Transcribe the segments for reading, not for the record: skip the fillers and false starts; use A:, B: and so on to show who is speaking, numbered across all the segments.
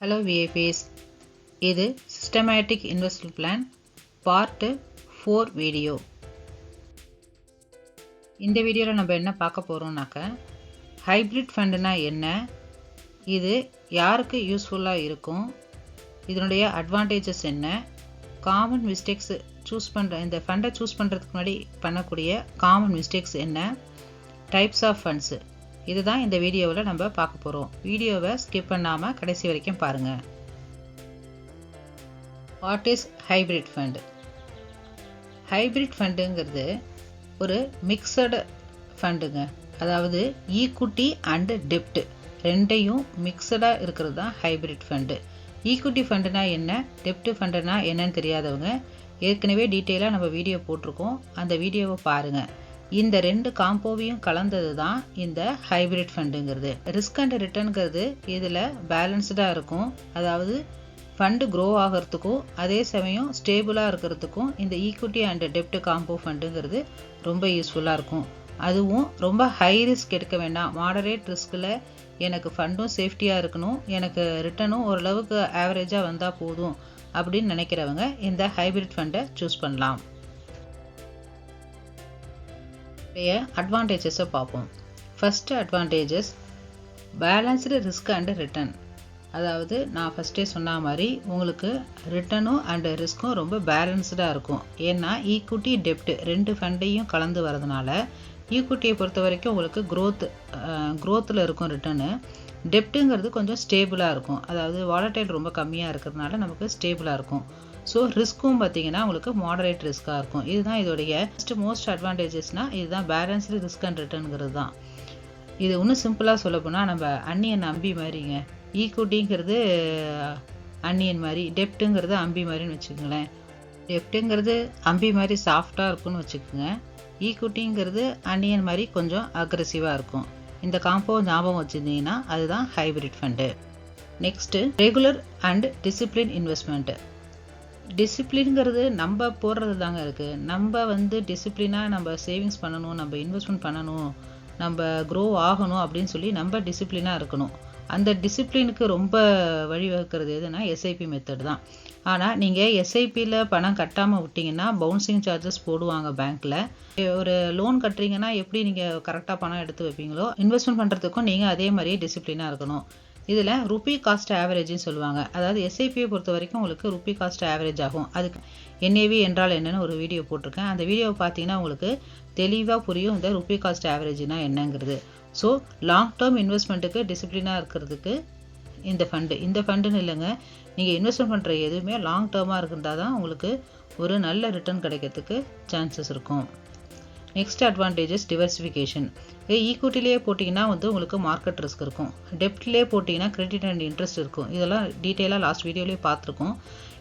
A: Hello VIPs, இது Systematic Investment Plan Part 4 video. இந்த வீடியோவில் நம்ம என்ன பார்க்க போகிறோம்னாக்க ஹைப்ரிட் ஃபண்டுனா என்ன, இது யாருக்கு யூஸ்ஃபுல்லாக இருக்கும், இதனுடைய அட்வான்டேஜஸ் என்ன, காமன் மிஸ்டேக்ஸ் இந்த ஃபண்டை சூஸ் பண்ணுறதுக்கு முன்னாடி பண்ணக்கூடிய காமன் மிஸ்டேக்ஸ் என்ன, டைப்ஸ் ஆஃப் ஃபண்ட்ஸு, இதுதான் இந்த வீடியோவில் நம்ம பார்க்க போகிறோம். வீடியோவை ஸ்கிப் பண்ணாமல் கடைசி வரைக்கும் பாருங்கள். What is hybrid fund? Hybrid ஃபண்டுங்கிறது ஒரு மிக்சடு ஃபண்டுங்க. அதாவது ஈக்குட்டி அண்டு டெப்ட் ரெண்டையும் மிக்சடாக இருக்கிறது தான் ஹைப்ரிட் ஃபண்டு. ஈக்குட்டி ஃபண்டுனா என்ன, டெப்ட் ஃபண்டுனா என்னன்னு தெரியாதவங்க ஏற்கனவே டீட்டெயிலாக நம்ம வீடியோ போட்டிருக்கோம், அந்த வீடியோவை பாருங்கள். இந்த ரெண்டு காம்போவையும் கலந்தது தான் இந்த ஹைப்ரிட் ஃபண்டுங்கிறது. ரிஸ்க் அண்ட் ரிட்டர்னுங்கிறது இதில் பேலன்ஸ்டாக இருக்கும். அதாவது ஃபண்டு க்ரோ ஆகிறதுக்கும் அதே சமயம் ஸ்டேபிளாக இருக்கிறதுக்கும் இந்த ஈக்விட்டி அண்ட் டெப்ட் காம்போ ஃபண்டுங்கிறது ரொம்ப யூஸ்ஃபுல்லாக இருக்கும். அதுவும் ரொம்ப ஹை ரிஸ்க் எடுக்க வேண்டாம், மாடரேட் ரிஸ்கில் எனக்கு ஃபண்டும் சேஃப்டியாக இருக்கணும், எனக்கு ரிட்டர்னும் ஓரளவுக்கு ஆவரேஜாக வந்தால் போதும் அப்படின்னு நினைக்கிறவங்க இந்த ஹைப்ரிட் ஃபண்டை சூஸ் பண்ணலாம். அட்வான்டேஜஸை பார்ப்போம். First advantages balanced risk and return. அதாவது நான் ஃபஸ்ட்டே சொன்ன மாதிரி உங்களுக்கு ரிட்டர்னும் அண்டு ரிஸ்க்கும் ரொம்ப பேலன்ஸ்டாக இருக்கும். ஏன்னா ஈக்குட்டி டெப்ட் ரெண்டு ஃபண்டையும் கலந்து வரதுனால ஈக்குட்டியை பொறுத்த வரைக்கும் உங்களுக்கு க்ரோத்தில் இருக்கும் ரிட்டர்னு. டெப்ட்டுங்கிறது கொஞ்சம் ஸ்டேபிளாக இருக்கும், அதாவது வாலடைல் ரொம்ப கம்மியாக இருக்கிறதுனால நமக்கு ஸ்டேபிளாக இருக்கும். ஸோ ரிஸ்க்கும் பார்த்தீங்கன்னா உங்களுக்கு மாடரேட் ரிஸ்க்காக இருக்கும். இதுதான் இதோடைய மோஸ்ட் அட்வான்டேஜஸ்னால் இதுதான் பேலன்ஸ்டு ரிஸ்க் அண்ட் ரிட்டர்னுங்கிறது தான். இது இன்னும் சிம்பிளாக சொல்ல போனால் நம்ம அன்னியன் அம்பி மாதிரிங்க. ஈக்குட்டிங்கிறது அன்னியன் மாதிரி, டெப்ட்டுங்கிறது அம்பி மாதிரின்னு வச்சுக்கோங்களேன். டெப்ட்டுங்கிறது அம்பி மாதிரி சாஃப்டாக இருக்கும்னு வச்சுக்கோங்க, ஈக்குட்டிங்கிறது அன்னியன் மாதிரி கொஞ்சம் அக்ரெசிவாக இருக்கும். இந்த காம்போ ஞாபகம் வச்சுருந்தீங்கன்னா அதுதான் hybrid fund. Next regular and discipline investment. டிசிப்ளின்ங்கிறது நம்ம போடுறது தாங்க இருக்குது. நம்ம டிசிப்ளினாக நம்ம சேவிங்ஸ் பண்ணணும், நம்ம இன்வெஸ்ட்மெண்ட் பண்ணணும், நம்ம க்ரோ ஆகணும் அப்படின்னு சொல்லி நம்ம டிசிப்ளினாக இருக்கணும். அந்த டிசிப்ளினுக்கு ரொம்ப வழிவகுக்கிறது எதுனா எஸ்ஐபி மெத்தட் தான். ஆனால் நீங்கள் எஸ்ஐபியில் பணம் கட்டாமல் விட்டிங்கன்னா பவுன்சிங் சார்ஜஸ் போடுவாங்க பேங்க்கில். ஒரு லோன் கட்டுறீங்கன்னா எப்படி நீங்கள் கரெக்டாக பணம் எடுத்து வைப்பீங்களோ இன்வெஸ்ட்மெண்ட் பண்ணுறதுக்கும் நீங்கள் அதே மாதிரியே டிசிப்ளினாக இருக்கணும். இதில் ருப்பி காஸ்ட் ஆவரேஜ்னு சொல்லுவாங்க. அதாவது எஸ்ஐபியை பொறுத்த வரைக்கும் உங்களுக்கு ருப்பி காஸ்ட் ஆவரேஜ் ஆகும். அதுக்கு என்ஏவி என்றால் என்னன்னு ஒரு வீடியோ போட்டிருக்கேன், அந்த வீடியோவை பார்த்தீங்கன்னா உங்களுக்கு தெளிவாக புரியும் இந்த ருப்பி காஸ்ட் ஆவரேஜ்னா என்னங்கிறது. ஸோ லாங் டேர்ம் இன்வெஸ்ட்மெண்ட்டுக்கு டிசிப்ளினாக இருக்கிறதுக்கு இந்த ஃபண்டுன்னு இல்லைங்க, நீங்கள் இன்வெஸ்ட்மெண்ட் பண்ணுற எதுவுமே லாங் டேர்மாக இருந்தால் தான் உங்களுக்கு ஒரு நல்ல ரிட்டர்ன் கிடைக்கிறதுக்கு சான்சஸ் இருக்கும். Next advantages டிவர்சிஃபிகேஷன். ஈக்குவிட்டிலே போட்டிங்கன்னா உங்களுக்கு மார்க்கெட் ரிஸ்க் இருக்கும், டெப்ட்லேயே போட்டிங்கன்னா கிரெடிட் அண்ட் இன்ட்ரெஸ்ட் இருக்கும். இதெல்லாம் டீட்டெயிலாக லாஸ்ட் வீடியோலேயே பார்த்துருக்கோம்.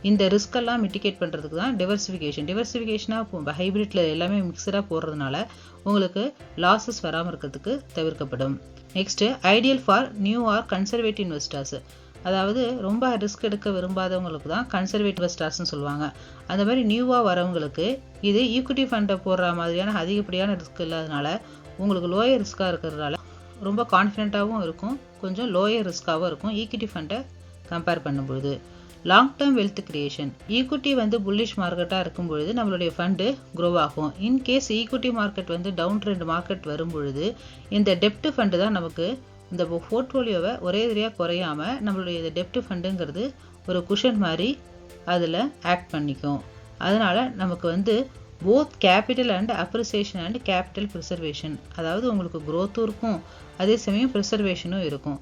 A: இந்த ரிஸ்கெல்லாம் மிட்டிகேட் பண்ணுறதுக்கு தான் டிவர்சிஃபிகேஷனாக ஹைப்ரிட்டில் எல்லாமே மிக்சடாக போடுறதுனால உங்களுக்கு லாஸஸ் வராமல் இருக்கிறதுக்கு தவிர்க்கப்படும். Next ideal for new or conservative investors. அதாவது ரொம்ப ரிஸ்க் எடுக்க விரும்பாதவங்களுக்கு தான் கன்சர்வேட்டிவ் இன்வெஸ்டர்ஸ்னு சொல்லுவாங்க. அந்த மாதிரி நியூவாக வரவங்களுக்கு இது ஈக்விட்டி ஃபண்டை போடுற மாதிரியான அதிகப்படியான ரிஸ்க் இல்லாதனால உங்களுக்கு லோயர் ரிஸ்க்காக இருக்கிறதுனால ரொம்ப கான்ஃபிடென்ட்டாகவும் இருக்கும், கொஞ்சம் லோயர் ரிஸ்க்காகவும் இருக்கும் ஈக்விட்டி ஃபண்டை கம்பேர் பண்ணும்பொழுது. Long term wealth creation. Equity bullish மார்க்கெட்டாக இருக்கும் பொழுது நம்மளுடைய ஃபண்டு க்ரோ ஆகும். In case equity market down trend market வரும் பொழுது இந்த டெப்ட் ஃபண்டு தான் நமக்கு இந்த போர்ட்ஃபோலியோவை ஒரே எதிரியாக குறையாமல் நம்மளுடைய இந்த டெப்ட் ஃபண்டுங்கிறது ஒரு குஷன் மாதிரி அதில் ஆக்ட் பண்ணிக்கும். அதனால் நமக்கு both capital and appreciation and capital preservation, அதாவது உங்களுக்கு க்ரோத்தும் இருக்கும் அதே சமயம் ப்ரிசர்வேஷனும் இருக்கும்.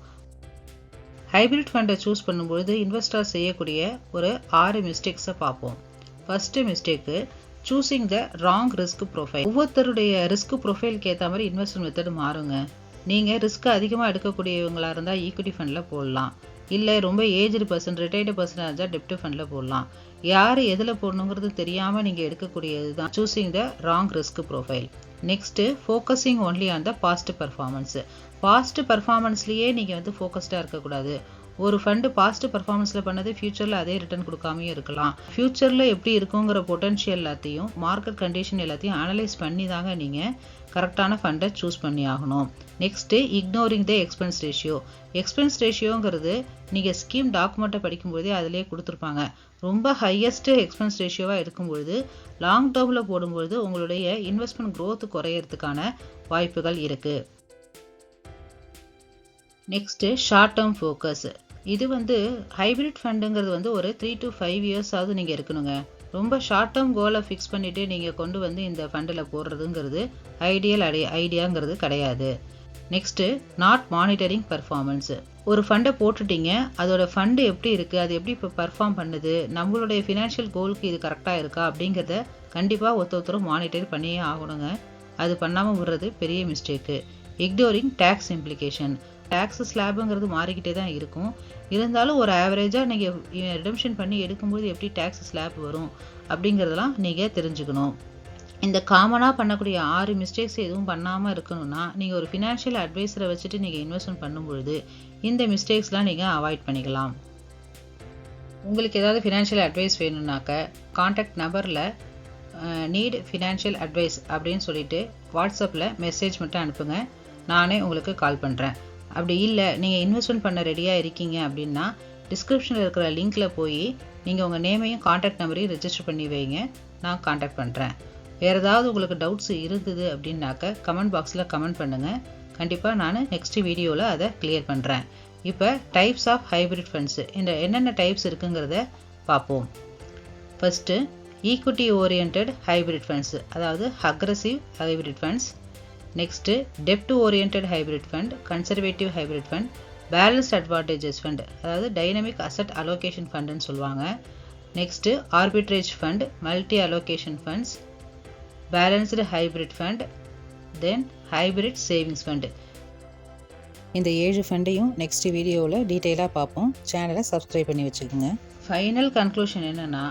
A: ஹைப்ரிட் ஃபண்டை சூஸ் பண்ணும்பொழுது இன்வெஸ்டர் செய்யக்கூடிய ஒரு 6 மிஸ்டேக்ஸை பார்ப்போம். First mistake choosing the wrong risk profile. ஒவ்வொருத்தருடைய ரிஸ்க் ப்ரொஃபைலுக்கு ஏற்ற மாதிரி இன்வெஸ்ட்மெண்ட் மெத்தட் மாறுங்க. நீங்கள் ரிஸ்க் அதிகமாக எடுக்கக்கூடியவங்களாக இருந்தால் ஈக்விட்டி ஃபண்டில் போடலாம், இல்லை ரொம்ப ஏஜ்டு பர்சன் ரிட்டையர்டு பர்சனாக இருந்தால் டெப்ட் ஃபண்டில் போடலாம். யார் எதில் போடணுங்கிறது தெரியாமல் நீங்கள் எடுக்கக்கூடியது தான் choosing the wrong risk profile. Next focusing only on the past performance. Past பர்ஃபார்மன்ஸ்லேயே நீங்கள் ஃபோக்கஸ்டாக இருக்கக்கூடாது. ஒரு ஃபண்டு பாஸ்ட் பர்ஃபார்மன்ஸில் பண்ணது ஃபியூச்சரில் அதே ரிட்டர்ன் கொடுக்காமையும் இருக்கலாம். ஃபியூச்சரில் எப்படி இருக்குங்கிற பொட்டன்ஷியல் எல்லாத்தையும் மார்க்கெட் கண்டிஷன் எல்லாத்தையும் அனலைஸ் பண்ணி தாங்க நீங்கள் கரெக்டான ஃபண்டை சூஸ் பண்ணி ஆகணும். Next ignoring the expense ratio. Expense ரேஷியோங்கிறது நீங்கள் ஸ்கீம் டாக்குமெண்ட்டை படிக்கும்போதே அதிலே கொடுத்துருப்பாங்க. ரொம்ப ஹையஸ்ட்டு எக்ஸ்பென்ஸ் ரேஷியோவாக இருக்கும்பொழுது லாங் டேர்மில் போடும்பொழுது உங்களுடைய இன்வெஸ்ட்மெண்ட் க்ரோத் குறையிறதுக்கான வாய்ப்புகள் இருக்குது. Next short term focus. இது ஹைப்ரிட் ஃபண்டுங்கிறது ஒரு 3 to 5 இயர்ஸாவது நீங்கள் இருக்கணுங்க. ரொம்ப ஷார்ட் டேர்ம் கோலை ஃபிக்ஸ் பண்ணிவிட்டு நீங்கள் கொண்டு இந்த ஃபண்டில் போடுறதுங்கிறது ஐடியாங்கிறது கிடையாது. Next not monitoring performance. ஒரு ஃபண்டை போட்டுட்டீங்க, அதோட ஃபண்டு எப்படி இருக்குது, அது எப்படி இப்போ பர்ஃபார்ம் பண்ணுது, நம்மளுடைய ஃபினான்ஷியல் கோலுக்கு இது கரெக்டாக இருக்கா அப்படிங்கிறத கண்டிப்பாக ஒருத்தரும் மானிட்டர் பண்ணியே ஆகணுங்க. அது பண்ணாமல் விடுறது பெரிய mistake. Ignoring tax implication. Tax ஸ்லாபுங்கிறது மாறிக்கிட்டே தான் இருக்கும். இருந்தாலும் ஒரு ஆவரேஜாக நீங்கள் ரிடம்ஷன் பண்ணி எடுக்கும்போது எப்படி டேக்ஸ் ஸ்லாப் வரும் அப்படிங்கிறதெல்லாம் நீங்கள் தெரிஞ்சுக்கணும். இந்த காமனாக பண்ணக்கூடிய 6 மிஸ்டேக்ஸ் எதுவும் பண்ணாமல் இருக்கணும்னா நீங்கள் ஒரு ஃபினான்ஷியல் அட்வைஸரை வச்சுட்டு நீங்கள் இன்வெஸ்ட்மெண்ட் பண்ணும்பொழுது இந்த மிஸ்டேக்ஸ்லாம் நீங்கள் அவாய்ட் பண்ணிக்கலாம். உங்களுக்கு ஏதாவது ஃபினான்ஷியல் அட்வைஸ் வேணும்னாக்க கான்டாக்ட் நம்பரில் நீட் ஃபினான்ஷியல் அட்வைஸ் அப்படின்னு சொல்லிட்டு வாட்ஸ்அப்பில் மெசேஜ் மட்டும் அனுப்புங்க. நானே உங்களுக்கு கால் பண்ணுறேன். அப்படி இல்லை நீங்கள் இன்வெஸ்ட்மெண்ட் பண்ண ரெடியாக இருக்கீங்க அப்படின்னா டிஸ்கிரிப்ஷனில் இருக்கிற லிங்க்கில் போய் நீங்கள் உங்கள் நேமையும் கான்டாக்ட் நம்பரையும் ரெஜிஸ்டர் பண்ணி வைங்க. நான் கான்டாக்ட் பண்ணுறேன். வேறு ஏதாவது உங்களுக்கு டவுட்ஸ் இருந்தது அப்படின்னாக்க கமெண்ட் பாக்ஸில் கமெண்ட் பண்ணுங்கள். கண்டிப்பாக நான் நெக்ஸ்ட் வீடியோவில் அதை கிளியர் பண்ணுறேன். இப்போ டைப்ஸ் ஆஃப் ஹைப்ரிட் ஃபண்ட்ஸு, இந்த என்னென்ன டைப்ஸ் இருக்குங்கிறத பார்ப்போம். First equity orient hybrid funds, அதாவது அக்ரெசிவ் ஹைப்ரிட் ஃபண்ட்ஸ். நெக்ஸ்ட்டு டெப்ட் orient hybrid fund, conservative hybrid fund, balanced advantages fund, அதாவது டைனமிக் அசட் அலோகேஷன் ஃபண்டுன்னு சொல்லுவாங்க. Next arbitrage fund, multi allocation funds, balanced hybrid fund, then hybrid savings fund. இந்த 7 ஃபண்டையும் next வீடியோவில் டீட்டெயிலாக பார்ப்போம். சேனலை சப்ஸ்கிரைப் பண்ணி வச்சுக்கோங்க. ஃபைனல் கன்க்ளூஷன் என்னென்னா,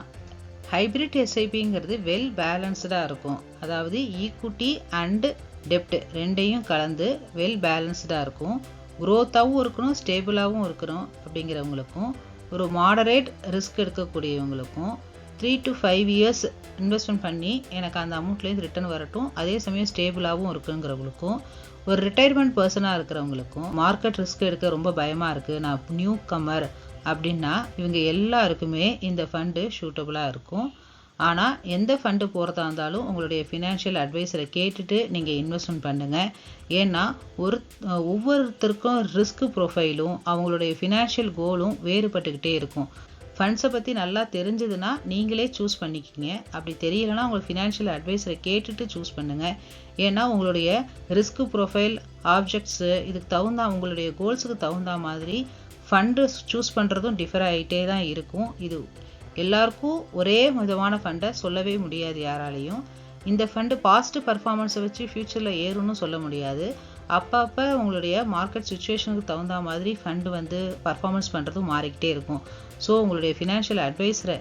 A: ஹைப்ரிட் எஸ்ஐபிங்கிறது வெல் பேலன்ஸ்டாக இருக்கும். அதாவது ஈக்விட்டி அண்டு டெப்ட் ரெண்டையும் கலந்து வெல் பேலன்ஸ்டாக இருக்கும். க்ரோத்தாகவும் இருக்கணும், ஸ்டேபிளாகவும் இருக்கணும். அப்படிங்கிறவங்களுக்கும் ஒரு மாடரேட் ரிஸ்க் எடுக்கக்கூடியவங்களுக்கும் 3 to 5 இயர்ஸ் இன்வெஸ்ட்மெண்ட் பண்ணி எனக்கு அந்த அமௌண்ட்லேருந்து ரிட்டர்ன் வரட்டும், அதே சமயம் ஸ்டேபிளாகவும் இருக்குங்கிறவங்களுக்கும், ஒரு ரிட்டையர்மெண்ட் பர்சனாக இருக்கிறவங்களுக்கும், மார்க்கெட் ரிஸ்க் எடுக்க ரொம்ப பயமாக இருக்குது, நான் நியூ கம்மர் அப்படின்னா இவங்க எல்லாருக்குமே இந்த ஃபண்டு சூட்டபுளாக இருக்கும். ஆனால் எந்த ஃபண்டு போகிறதா இருந்தாலும் உங்களுடைய ஃபினான்ஷியல் அட்வைஸரை கேட்டுட்டு நீங்கள் இன்வெஸ்ட்மெண்ட் பண்ணுங்கள். ஏன்னா ஒவ்வொருத்தருக்கும் ரிஸ்க் ப்ரொஃபைலும் அவங்களுடைய ஃபினான்ஷியல் கோலும் வேறுபட்டுக்கிட்டே இருக்கும். ஃபண்ட்ஸை பற்றி நல்லா தெரிஞ்சதுன்னா நீங்களே சூஸ் பண்ணிக்கிங்க. அப்படி தெரியலைன்னா உங்களுக்கு ஃபினான்ஷியல் அட்வைஸரை கேட்டுட்டு சூஸ் பண்ணுங்கள். ஏன்னா உங்களுடைய ரிஸ்க் ப்ரொஃபைல், ஆப்ஜெக்ட்ஸு இதுக்கு தகுந்த உங்களுடைய கோல்ஸுக்கு தகுந்த மாதிரி ஃபண்டு சூஸ் பண்ணுறதும் டிஃபர் ஆகிட்டே தான் இருக்கும். இது எல்லாருக்கும் ஒரே விதமான ஃபண்டை சொல்லவே முடியாது யாராலையும். இந்த ஃபண்டு பாஸ்ட் பர்ஃபார்மன்ஸை வச்சு ஃப்யூச்சரில் ஏறும்னு சொல்ல முடியாது. அப்பப்போ உங்களுடைய மார்க்கெட் சுச்சுவேஷனுக்கு தகுந்த மாதிரி ஃபண்டு பர்ஃபார்மன்ஸ் பண்ணுறதும் மாறிக்கிட்டே இருக்கும். ஸோ உங்களுடைய ஃபினான்ஷியல் அட்வைஸரை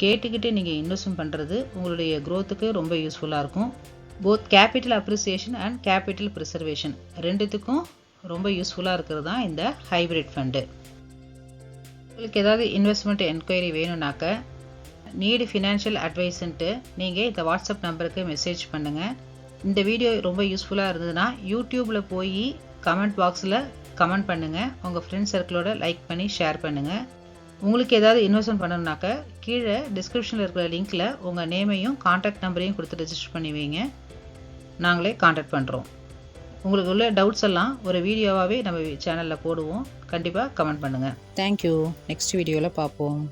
A: கேட்டுக்கிட்டு நீங்கள் இன்வெஸ்ட்மெண்ட் பண்ணுறது உங்களுடைய க்ரோத்துக்கு ரொம்ப யூஸ்ஃபுல்லாக இருக்கும். Both capital appreciation and capital preservation ரெண்டுத்துக்கும் ரொம்ப யூஸ்ஃபுல்லாக இருக்கிறது தான் இந்த ஹைப்ரிட் ஃபண்டு. உங்களுக்கு ஏதாவது இன்வெஸ்ட்மெண்ட் என்கொயரி வேணும்னாக்க நீடு ஃபினான்ஷியல் அட்வைஸுன்ட்டு நீங்கள் இந்த வாட்ஸ்அப் நம்பருக்கு மெசேஜ் பண்ணுங்கள். இந்த வீடியோ ரொம்ப யூஸ்ஃபுல்லாக இருந்ததுன்னா யூடியூப்பில் போய் கமெண்ட் பாக்ஸில் கமெண்ட் பண்ணுங்கள். உங்கள் ஃப்ரெண்ட்ஸ் சர்க்கிளோட லைக் பண்ணி ஷேர் பண்ணுங்கள். உங்களுக்கு ஏதாவது இன்வெஸ்ட்மெண்ட் பண்ணணுன்னாக்க கீழே டிஸ்கிரிப்ஷனில் இருக்கிற லிங்க்கில் உங்கள் நேமையும் கான்டாக்ட் நம்பரையும் கொடுத்து ரெஜிஸ்டர் பண்ணி வைங்க. நாங்களே கான்டாக்ட் பண்ணுறோம். உங்களுக்கு உள்ள டவுட்ஸ் எல்லாம் ஒரு வீடியோவாகவே நம்ம சேனலில் போடுவோம். கண்டிப்பாக கமெண்ட் பண்ணுங்கள். தேங்க்யூ. நெக்ஸ்ட் வீடியோவில் பார்ப்போம்.